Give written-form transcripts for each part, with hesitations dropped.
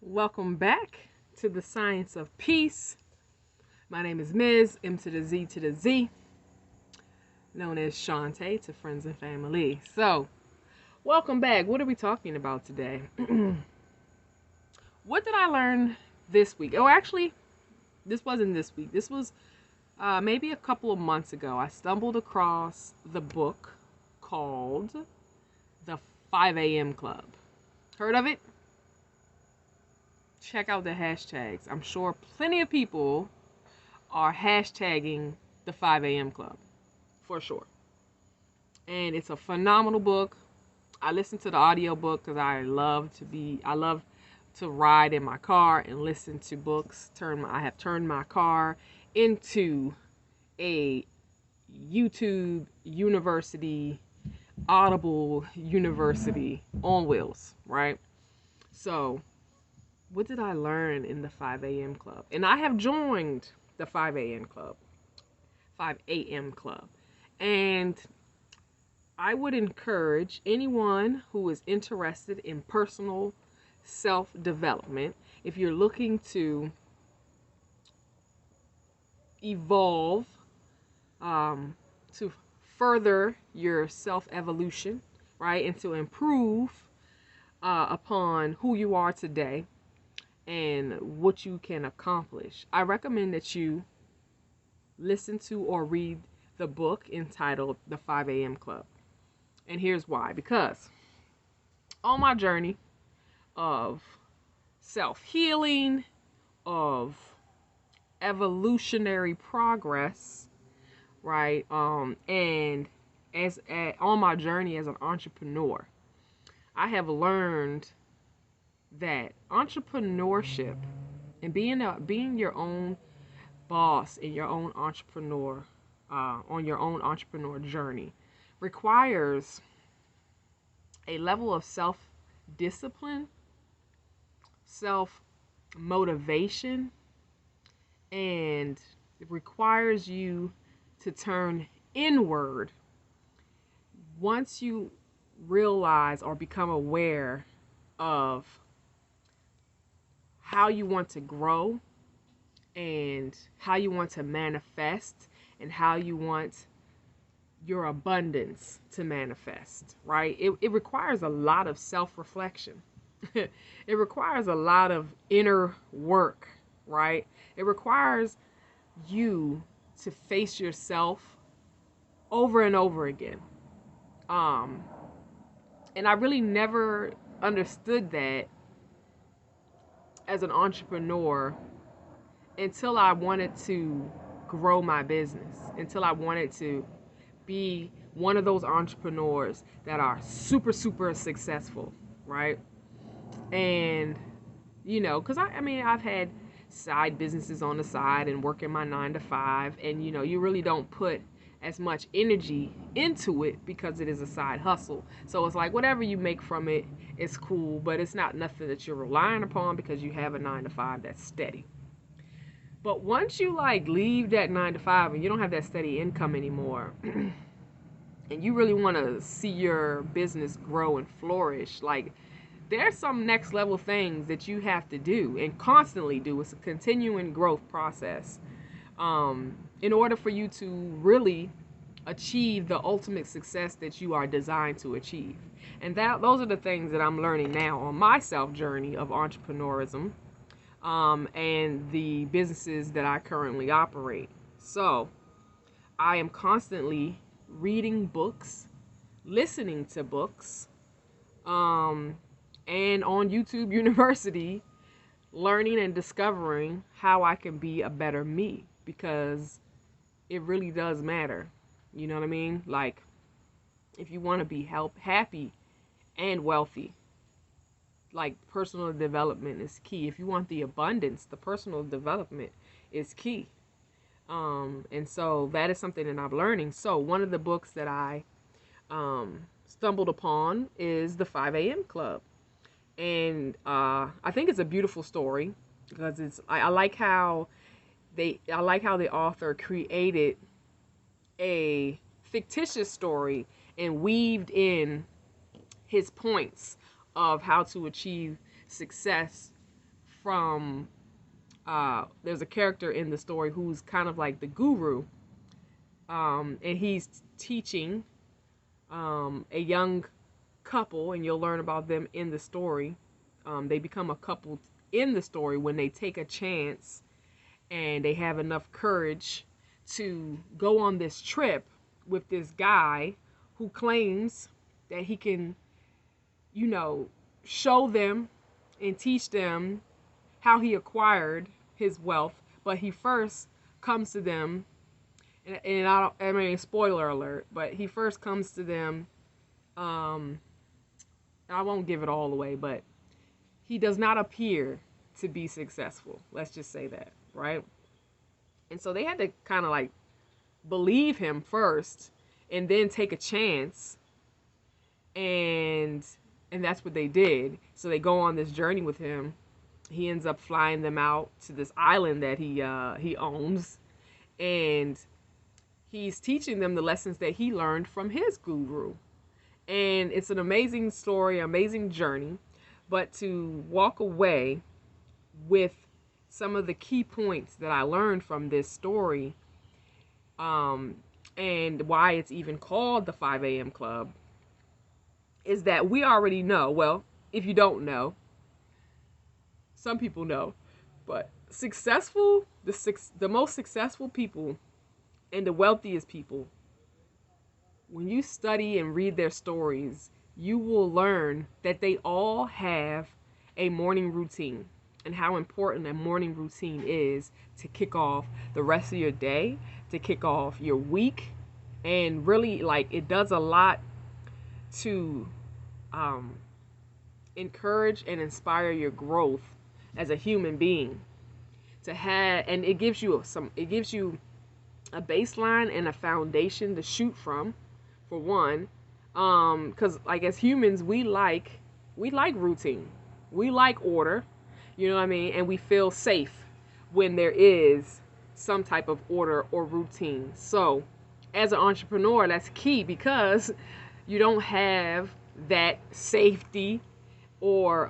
Welcome back to the Science of Peace. My name is Ms. M to the Z to the Z, known as Shantae to friends and family. So, welcome back. What are we talking about today? What did I learn this week? Oh, actually, this wasn't this week. This was maybe a couple of months ago. I stumbled across the book called The 5 a.m. Club. Heard of it? Check out the hashtags. I'm sure plenty of people are hashtagging the 5 a.m. Club for sure. And it's a phenomenal book. I listen to the audio book because I love to ride in my car and listen to books. I have turned my car into a YouTube university, Audible university on wheels, right? So what did I learn in the 5 a.m. Club? And I have joined the 5 a.m. Club. 5 a.m. Club. And I would encourage anyone who is interested in personal self-development, if you're looking to evolve, to further your self-evolution, right, and to improve upon who you are today, and what you can accomplish, I recommend that you listen to or read the book entitled The 5 a.m. Club. And here's why. Because on my journey of self-healing, of evolutionary progress, right, and on my journey as an entrepreneur, I have learned that entrepreneurship and being your own boss and your own entrepreneur on your own entrepreneur journey requires a level of self-discipline, self-motivation, and it requires you to turn inward once you realize or become aware of how you want to grow and how you want to manifest and how you want your abundance to manifest, right? It requires a lot of self-reflection. It requires a lot of inner work, right? It requires you to face yourself over and over again. And I really never understood that as an entrepreneur until I wanted to grow my business, until I wanted to be one of those entrepreneurs that are super, super successful, right? And, because I've had side businesses on the side and working my 9 to 5, and, you really don't put as much energy into it because it is a side hustle. So it's like whatever you make from it is cool, but it's not nothing that you're relying upon because you have a 9 to 5 that's steady. But once you leave that 9 to 5 and you don't have that steady income anymore, and you really want to see your business grow and flourish, there's some next level things that you have to do and constantly do. It's a continuing growth process. In order for you to really achieve the ultimate success that you are designed to achieve. And those are the things that I'm learning now on my self journey of entrepreneurism, and the businesses that I currently operate. So I am constantly reading books, listening to books, and on YouTube University, learning and discovering how I can be a better me, because it really does matter. You know what I mean? If you want to be happy and wealthy, personal development is key. If you want the abundance, the personal development is key. And so that is something that I'm learning. So one of the books that I stumbled upon is the 5 a.m. Club. And I think it's a beautiful story because I like how the author created a fictitious story and weaved in his points of how to achieve success from there's a character in the story who's kind of like the guru, and he's teaching a young couple, and you'll learn about them in the story. They become a couple in the story when they take a chance and they have enough courage to go on this trip with this guy who claims that he can, show them and teach them how he acquired his wealth. But he first comes to them, and I mean, spoiler alert, but he first comes to them. I won't give it all away, but he does not appear to be successful. Let's just say that, right? And so they had to kind of like believe him first and then take a chance. And that's what they did. So they go on this journey with him. He ends up flying them out to this island that he owns, and he's teaching them the lessons that he learned from his guru. And it's an amazing story, amazing journey. But to walk away with some of the key points that I learned from this story, and why it's even called the 5 a.m. Club, is that we already know. Well, if you don't know, some people know, but the most successful people and the wealthiest people, when you study and read their stories, you will learn that they all have a morning routine, and how important a morning routine is to kick off the rest of your day, to kick off your week. And really, like, it does a lot to encourage and inspire your growth as a human being. And it gives you a baseline and a foundation to shoot from, for one. Because like as humans, we like routine, we like order, you know what I mean, and we feel safe when there is some type of order or routine. So as an entrepreneur, that's key, because you don't have that safety or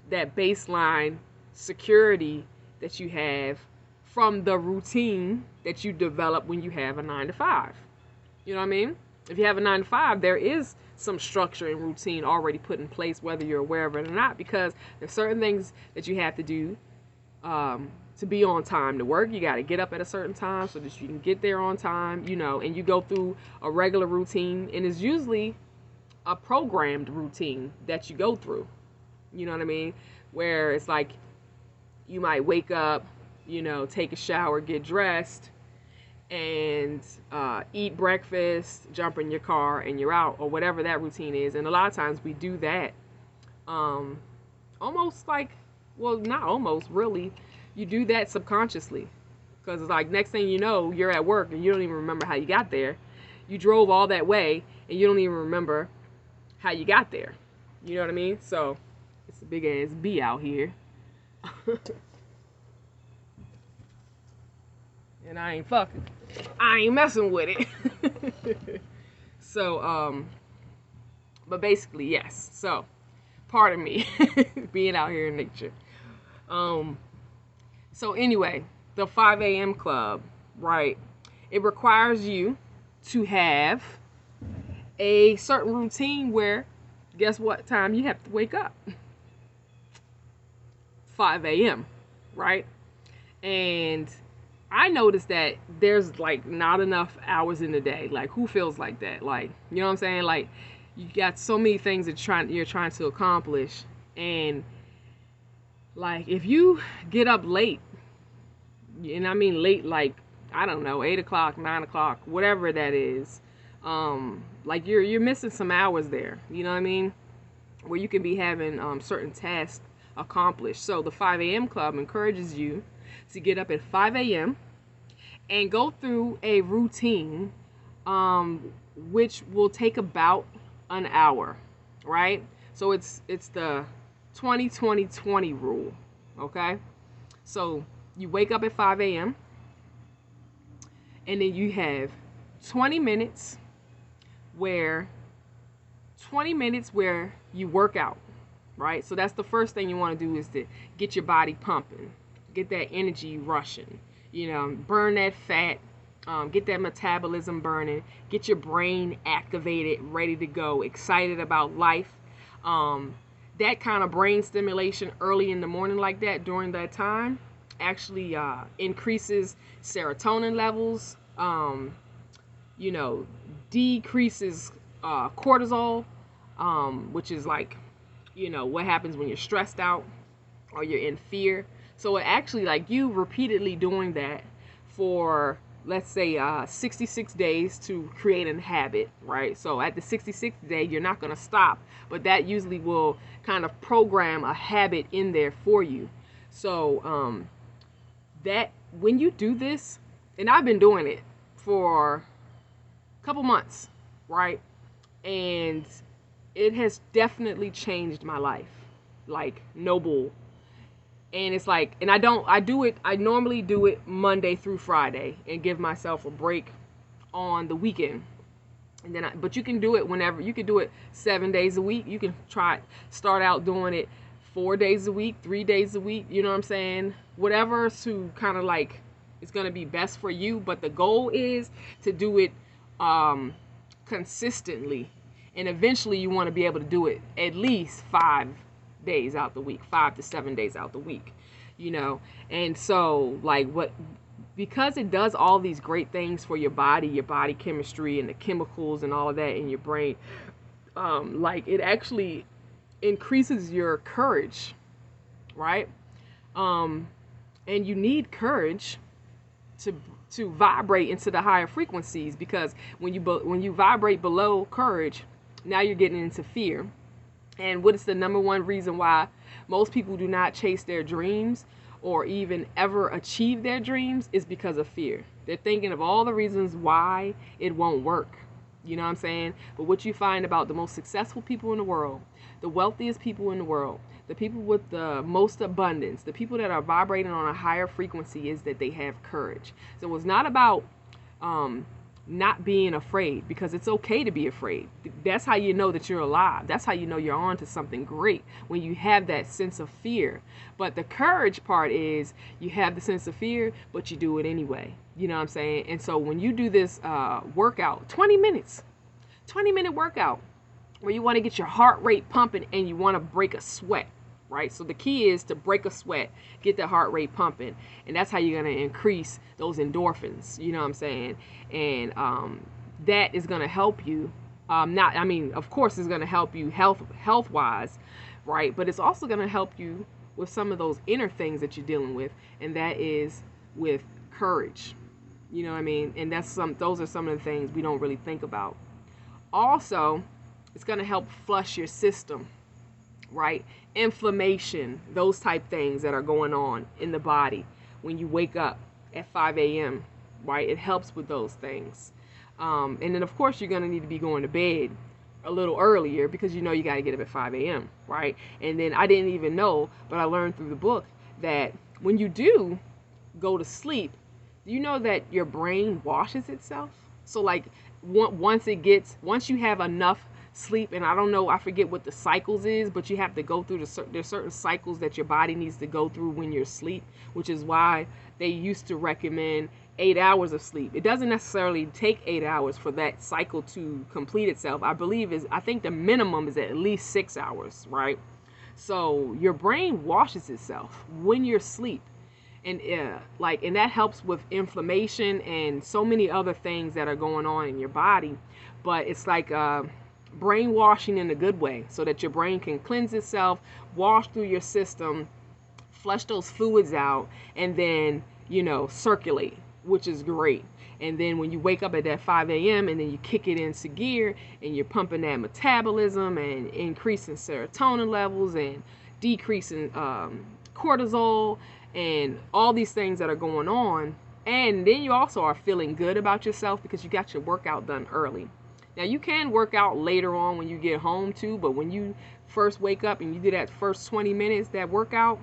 that baseline security that you have from the routine that you develop when you have a 9 to 5. You know what I mean? If you have a 9 to 5, there is some structure and routine already put in place, whether you're aware of it or not, because there's certain things that you have to do to be on time to work. You got to get up at a certain time so that you can get there on time, and you go through a regular routine, and it's usually a programmed routine that you go through. You know what I mean? Where it's like you might wake up, take a shower, get dressed, and eat breakfast, jump in your car, and you're out, or whatever that routine is. And a lot of times we do that almost like, well, not almost, really, you do that subconsciously, because it's like next thing you know, you're at work and you don't even remember how you got there. You drove all that way and you don't even remember how you got there. You know what I mean? So it's a big ass bee out here. And I ain't messing with it. So, but basically, yes. So, pardon me, being out here in nature. So anyway, the 5 a.m. Club, right? It requires you to have a certain routine where, guess what time you have to wake up? 5 a.m., right? And I noticed that there's like not enough hours in the day. Like, who feels like that? Like, you know what I'm saying? Like, you got so many things that you're trying to accomplish, and like if you get up late, and I mean late, like, I don't know, 8 o'clock, 9 o'clock, whatever that is, like you're missing some hours there. You know what I mean? Where you can be having certain tasks accomplished. So the 5 a.m. Club encourages you to get up at 5 a.m. and go through a routine, which will take about an hour, right? So it's the 20-20-20 rule, okay? So you wake up at 5 a.m. and then you have 20 minutes where you work out, right? So that's the first thing you want to do, is to get your body pumping, get that energy rushing, burn that fat, get that metabolism burning, get your brain activated, ready to go, excited about life. That kind of brain stimulation early in the morning like that during that time actually increases serotonin levels, decreases cortisol, which is like, what happens when you're stressed out or you're in fear. So it actually, like, you repeatedly doing that for, let's say, 66 days to create a habit, right? So at the 66th day, you're not going to stop, but that usually will kind of program a habit in there for you. So that when you do this, and I've been doing it for a couple months, right? And it has definitely changed my life, like no bull. And it's like, and I normally do it Monday through Friday and give myself a break on the weekend. And then, but you can do it whenever. You can do it 7 days a week. You can start out doing it 4 days a week, 3 days a week. You know what I'm saying? Whatever to kind of like, it's going to be best for you. But the goal is to do it consistently. And eventually you want to be able to do it at least 5 days out the week, 5 to 7 days out the week, And so, like, because it does all these great things for your body chemistry and the chemicals and all of that in your brain, like, it actually increases your courage, right? And you need courage to vibrate into the higher frequencies, because when you vibrate below courage, now you're getting into fear. And what is the number one reason why most people do not chase their dreams or even ever achieve their dreams is because of fear. They're thinking of all the reasons why it won't work. You know what I'm saying? But what you find about the most successful people in the world, the wealthiest people in the world, the people with the most abundance, the people that are vibrating on a higher frequency, is that they have courage. So it's not about not being afraid, because it's okay to be afraid. That's how you know that you're alive. That's how you know you're on to something great, when you have that sense of fear. But the courage part is, you have the sense of fear, but you do it anyway. You know what I'm saying? And so when you do this workout, 20-minute workout, where you want to get your heart rate pumping and you want to break a sweat, right? So the key is to break a sweat, get the heart rate pumping, and that's how you're going to increase those endorphins. You know what I'm saying? And that is going to help you. Of course, it's going to help you health wise, right? But it's also going to help you with some of those inner things that you're dealing with, and that is with courage. You know what I mean? And those are some of the things we don't really think about. Also, it's going to help flush your system, right? Inflammation, those type things that are going on in the body when you wake up at 5 a.m., right? It helps with those things. And then, of course, you're going to need to be going to bed a little earlier, because you got to get up at 5 a.m., right? And then I didn't even know, but I learned through the book that when you do go to sleep, you know that your brain washes itself. So like once you have enough sleep, and I don't know, I forget what the cycles is, but you have to go through there's certain cycles that your body needs to go through when you're asleep, which is why they used to recommend 8 hours of sleep. It doesn't necessarily take 8 hours for that cycle to complete itself. I think the minimum is at least 6 hours, right? So your brain washes itself when you're asleep. And and that helps with inflammation and so many other things that are going on in your body. But it's like brainwashing in a good way, so that your brain can cleanse itself, wash through your system, flush those fluids out, and then circulate, which is great. And then when you wake up at that 5 a.m. and then you kick it into gear, and you're pumping that metabolism and increasing serotonin levels and decreasing cortisol and all these things that are going on. And then you also are feeling good about yourself because you got your workout done early. Now, you can work out later on when you get home too, but when you first wake up and you do that first 20 minutes, that workout,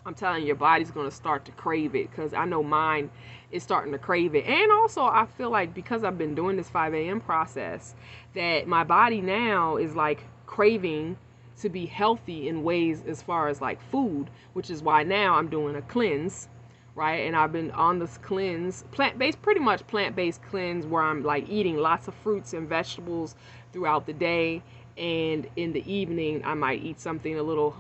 I'm telling you, your body's going to start to crave it, because I know mine is starting to crave it. And also, I feel like because I've been doing this 5 a.m. process, that my body now is like craving to be healthy in ways as far as like food, which is why now I'm doing a cleanse, right? And I've been on this cleanse, plant-based, pretty much plant-based cleanse, where I'm like eating lots of fruits and vegetables throughout the day, and in the evening I might eat something a little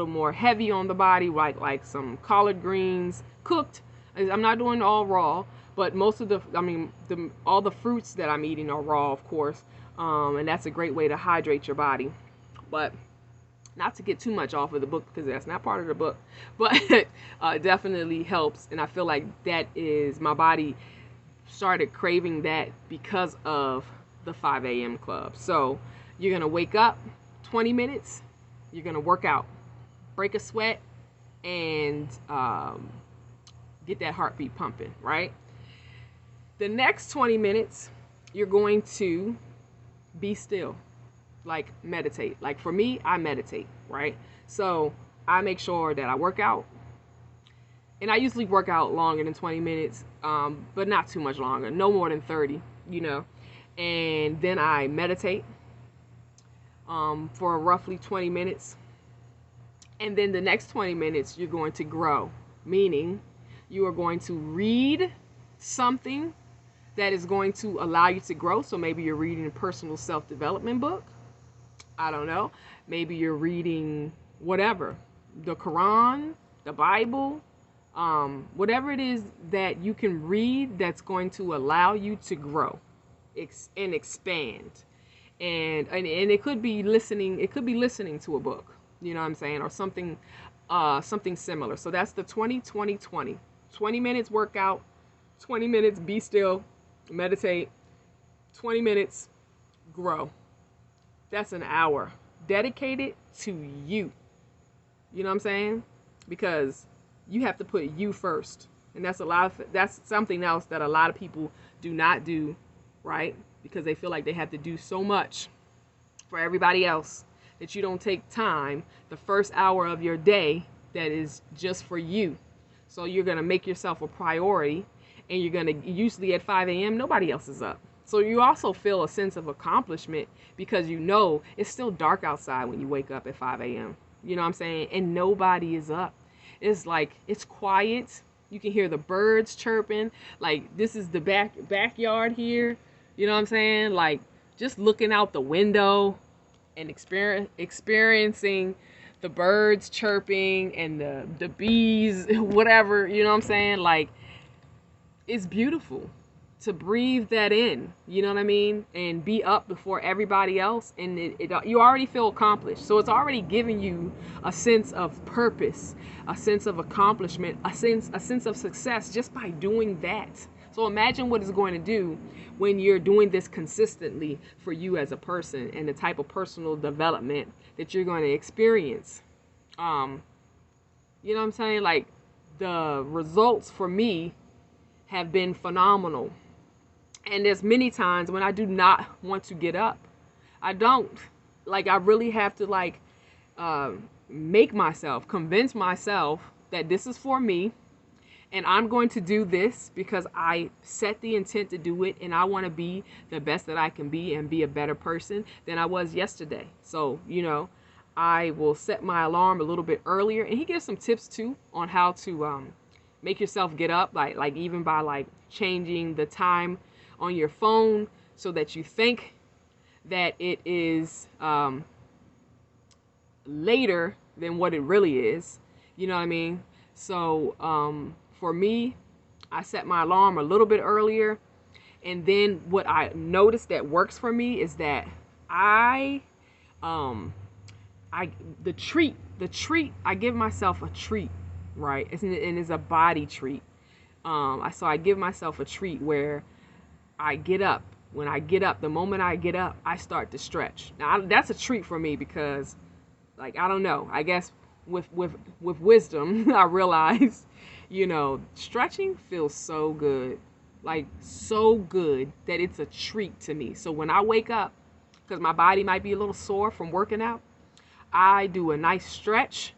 more heavy on the body, like some collard greens cooked. I'm not doing all raw, but most of all the fruits that I'm eating are raw, of course, and that's a great way to hydrate your body. But not to get too much off of the book, because that's not part of the book, but it definitely helps. And I feel like that is, my body started craving that because of the 5 a.m. club. So you're going to wake up 20 minutes, you're going to work out, break a sweat, and get that heartbeat pumping, right? The next 20 minutes, you're going to be still, like meditate. Like for me, I meditate, right? So I make sure that I work out, and I usually work out longer than 20 minutes, but not too much longer, no more than 30, and then I meditate for roughly 20 minutes. And then the next 20 minutes, you're going to grow, meaning you are going to read something that is going to allow you to grow. So maybe you're reading a personal self-development book. I don't know. Maybe you're reading whatever, the Quran, the Bible, whatever it is that you can read that's going to allow you to grow and expand. And it could be listening. It could be listening to a book. You know what I'm saying? Or something similar. So that's the 20-20-20. 20 minutes workout, 20 minutes be still, meditate, 20 minutes grow. That's an hour dedicated to you. You know what I'm saying? Because you have to put you first. And that's something else that a lot of people do not do, right? Because they feel like they have to do so much for everybody else, that you don't take time the first hour of your day that is just for you. So you're going to make yourself a priority, and you're going to, usually at 5 a.m., nobody else is up. So you also feel a sense of accomplishment, because it's still dark outside when you wake up at 5 a.m. You know what I'm saying? And nobody is up. It's like, it's quiet. You can hear the birds chirping. Like, this is the backyard here. You know what I'm saying? Like, just looking out the window and experiencing the birds chirping and the bees, whatever, you know what I'm saying? Like, it's beautiful to breathe that in, you know what I mean? And be up before everybody else, and you already feel accomplished. So it's already giving you a sense of purpose, a sense of accomplishment, a sense of success just by doing that. So imagine what it's going to do when you're doing this consistently for you as a person, and the type of personal development that you're going to experience. You know what I'm saying? Like, the results for me have been phenomenal. And there's many times when I do not want to get up. I don't. Like, I really have to convince myself that this is for me. And I'm going to do this because I set the intent to do it, and I want to be the best that I can be and be a better person than I was yesterday. So, I will set my alarm a little bit earlier. And he gives some tips too on how to make yourself get up, like even by changing the time on your phone so that you think that it is later than what it really is. You know what I mean? So, for me, I set my alarm a little bit earlier, and then what I noticed that works for me is that I give myself a treat, right? And it's a body treat. So I give myself a treat where I get up. When I get up, the moment I get up, I start to stretch. Now that's a treat for me because, I don't know, I guess with wisdom, I realized, stretching feels so good, so good that it's a treat to me. So when I wake up, because my body might be a little sore from working out, I do a nice stretch,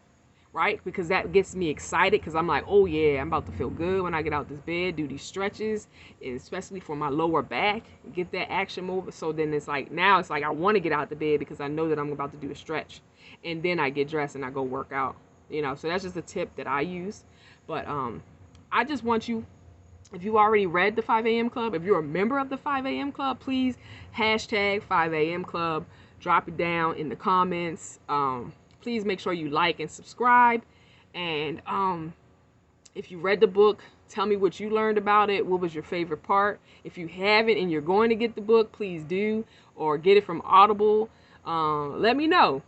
right? Because that gets me excited because I'm like, oh yeah, I'm about to feel good when I get out this bed, do these stretches, and especially for my lower back, get that action moving. So then it's like, now it's like I want to get out the bed because I know that I'm about to do a stretch. And then I get dressed and I go work out, So that's just a tip that I use. But I just want you, if you already read the 5 a.m. Club, if you're a member of the 5 a.m. Club, please hashtag 5 a.m. Club. Drop it down in the comments. Please make sure you like and subscribe. And if you read the book, tell me what you learned about it. What was your favorite part? If you haven't and you're going to get the book, please do. Or get it from Audible. Let me know.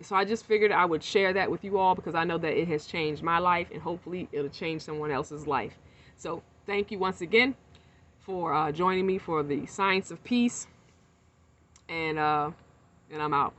So I just figured I would share that with you all because I know that it has changed my life and hopefully it'll change someone else's life. So thank you once again for joining me for the Science of Peace. And I'm out.